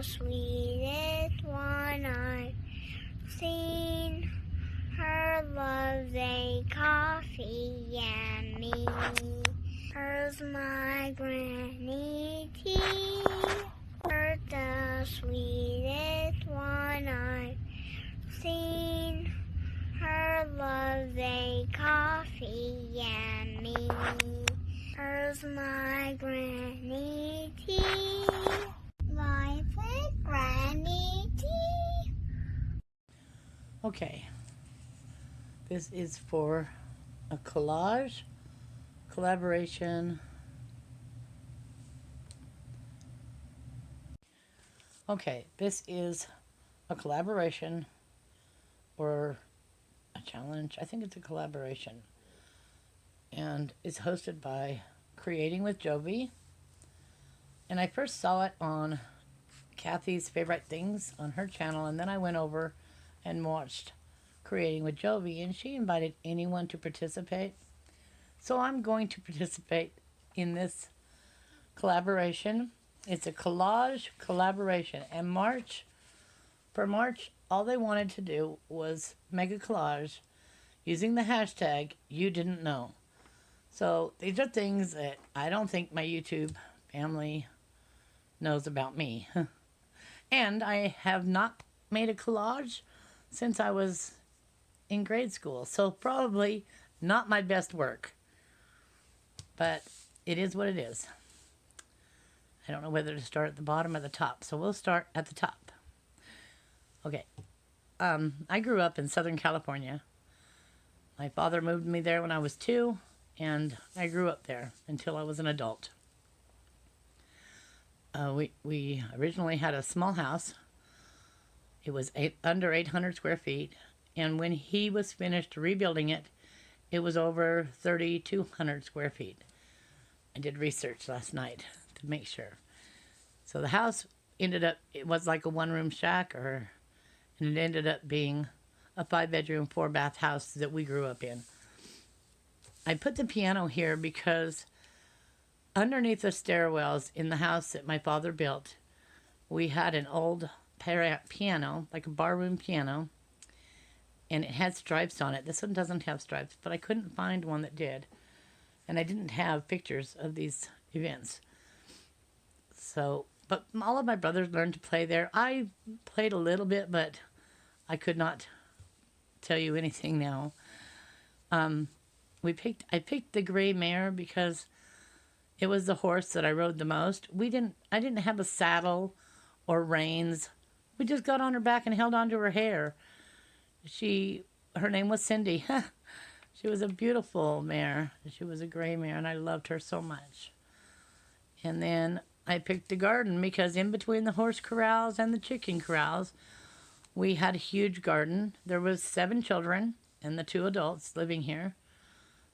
sweetest one I've seen. Her loves a coffee and me. Her's my granny tea. Her the sweetest one I've seen. Her loves a coffee and me. Her's my granny tea. My granny tea. Okay. This is for a collage, collaboration. Okay, this is a collaboration or a challenge. I think it's a collaboration. And it's hosted by Creating with Jovi. And I first saw it on Kathy's Favorite Things on her channel, and then I went over and watched Creating with Jovi, and she invited anyone to participate. So I'm going to participate in this collaboration. It's a collage collaboration, and for March, all they wanted to do was make a collage using the hashtag #YouDidn'tKnow. So these are things that I don't think my YouTube family knows about me. And I have not made a collage since I was in grade school, so probably not my best work, but it is what it is. I don't know whether to start at the bottom or the top, so we'll start at the top. Okay, I grew up in Southern California. My father moved me there when I was 2, and I grew up there until I was an adult. We originally had a small house. It was under 800 square feet. And when he was finished rebuilding it, it was over 3,200 square feet. I did research last night to make sure. So the house it was like a one-room shack, and it ended up being a 5-bedroom, 4-bath house that we grew up in. I put the piano here because underneath the stairwells in the house that my father built, we had an old piano, like a barroom piano, and it had stripes on it. This one doesn't have stripes, but I couldn't find one that did. And I didn't have pictures of these events. So, but all of my brothers learned to play there. I played a little bit, but I could not tell you anything now. I picked the gray mare because it was the horse that I rode the most. I didn't have a saddle or reins. We just got on her back and held onto her hair. Her name was Cindy. She was a beautiful mare. She was a gray mare, and I loved her so much. And then I picked the garden because in between the horse corrals and the chicken corrals, we had a huge garden. There was 7 children and the 2 adults living here.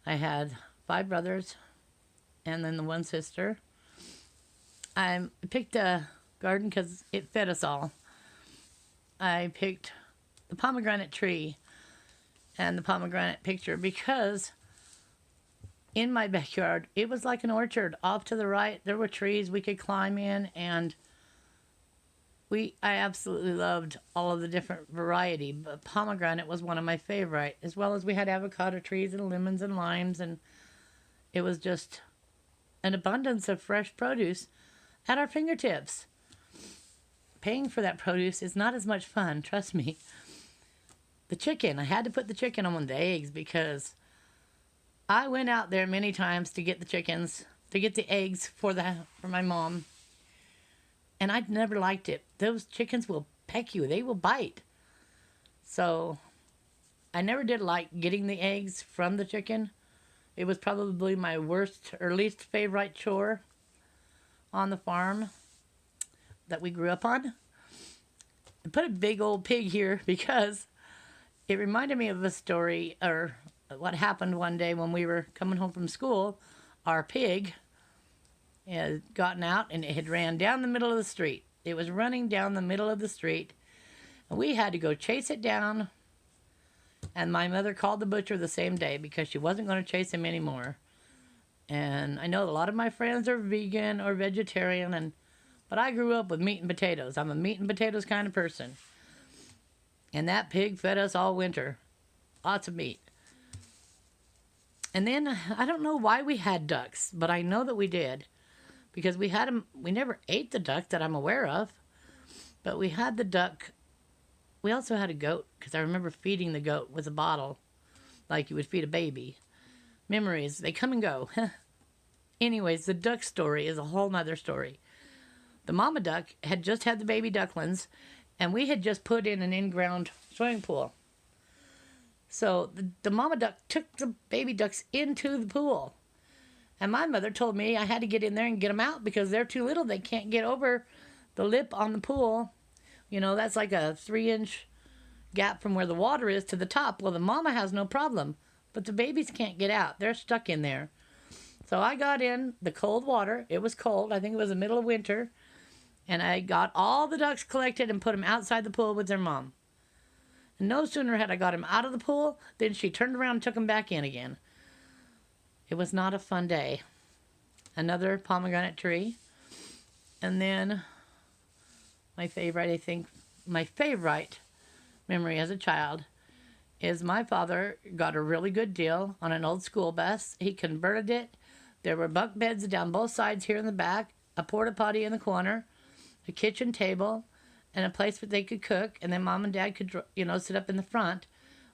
I had 5 brothers and then the 1 sister. I picked a garden because it fed us all. I picked the pomegranate tree and the pomegranate picture because in my backyard, it was like an orchard. Off to the right, there were trees we could climb in, and I absolutely loved all of the different variety, but pomegranate was one of my favorite, as well as we had avocado trees and lemons and limes, and it was just an abundance of fresh produce at our fingertips. Paying for that produce is not as much fun, trust me. The chicken, I had to put the chicken on the eggs because I went out there many times to get the chickens, to get the eggs for my mom. And I'd never liked it. Those chickens will peck you. They will bite. So I never did like getting the eggs from the chicken. It was probably my worst or least favorite chore on the farm that we grew up on. I put a big old pig here because it reminded me of a story or what happened one day when we were coming home from school. Our pig had gotten out and it had ran down the middle of the street. It was running down the middle of the street, and we had to go chase it down. And my mother called the butcher the same day because she wasn't going to chase him anymore. And I know a lot of my friends are vegan or vegetarian, But I grew up with meat and potatoes. I'm a meat and potatoes kind of person. And that pig fed us all winter. Lots of meat. And then, I don't know why we had ducks, but I know that we did. Because we had them, we never ate the duck that I'm aware of. But we had the duck. We also had a goat, because I remember feeding the goat with a bottle, like you would feed a baby. Memories, they come and go. Anyways, the duck story is a whole nother story. The mama duck had just had the baby ducklings, and we had just put in an in-ground swimming pool. So the mama duck took the baby ducks into the pool. And my mother told me I had to get in there and get them out because they're too little. They can't get over the lip on the pool. You know, that's like a 3-inch gap from where the water is to the top. Well, the mama has no problem, but the babies can't get out. They're stuck in there. So I got in the cold water. It was cold. I think it was the middle of winter. And I got all the ducks collected and put them outside the pool with their mom. And no sooner had I got them out of the pool than she turned around and took them back in again. It was not a fun day. Another pomegranate tree. And then my favorite memory as a child is my father got a really good deal on an old school bus. He converted it. There were bunk beds down both sides here in the back, a porta potty in the corner, a kitchen table, and a place where they could cook, and then Mom and Dad could, sit up in the front.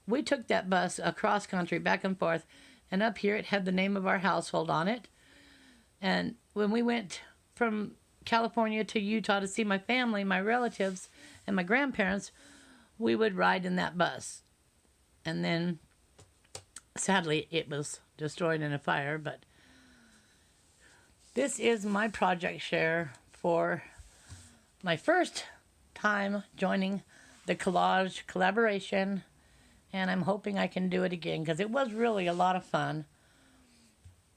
We took that bus across country, back and forth, and up here it had the name of our household on it. And when we went from California to Utah to see my family, my relatives, and my grandparents, we would ride in that bus. And then, sadly, it was destroyed in a fire, but this is my project share for my first time joining the Collage collaboration, and I'm hoping I can do it again because it was really a lot of fun.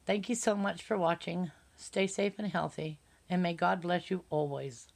Thank you so much for watching. Stay safe and healthy, and may God bless you always.